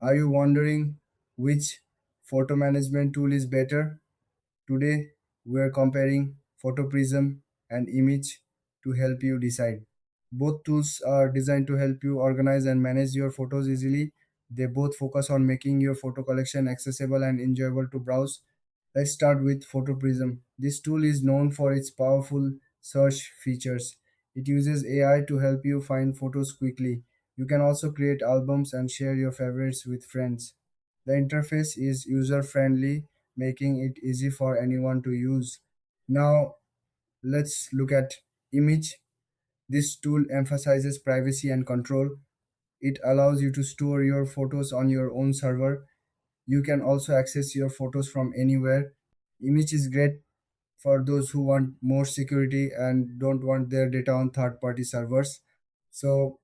Are you wondering which photo management tool is better? Today, we are comparing Photoprism and Immich to help you decide. Both tools are designed to help you organize and manage your photos easily. They both focus on making your photo collection accessible and enjoyable to browse. Let's start with Photoprism. This tool is known for its powerful search features. It uses AI to help you find photos quickly. You can also create albums and share your favorites with friends. The interface is user friendly, making it easy for anyone to use. Now, let's look at Immich. This tool emphasizes privacy and control. It allows you to store your photos on your own server. You can also access your photos from anywhere. Image is great for those who want more security and don't want their data on third party servers. So,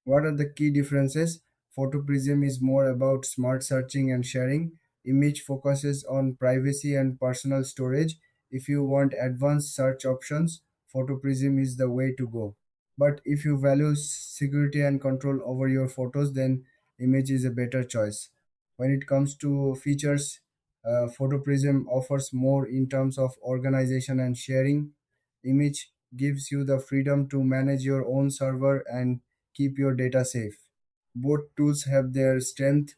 what are the key differences? Photoprism is more about smart searching and sharing. Image focuses on privacy and personal storage. If you want advanced search options, Photoprism is the way to go. But if you value security and control over your photos, then Image is a better choice. When it comes to features, Photoprism offers more in terms of organization and sharing. Image gives you the freedom to manage your own server and keep your data safe. Both tools have their strength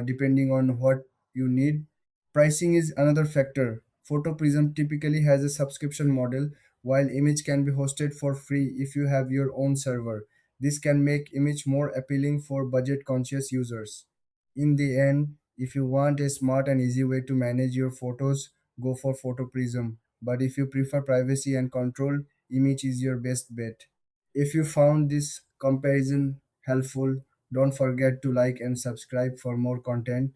depending on what you need. Pricing is another factor. Photoprism typically has a subscription model, while Image can be hosted for free if you have your own server. This can make Image more appealing for budget conscious users. In the end, if you want a smart and easy way to manage your photos, go for Photoprism. But if you prefer privacy and control, Image is your best bet. If you found this comparison helpful, don't forget to like and subscribe for more content.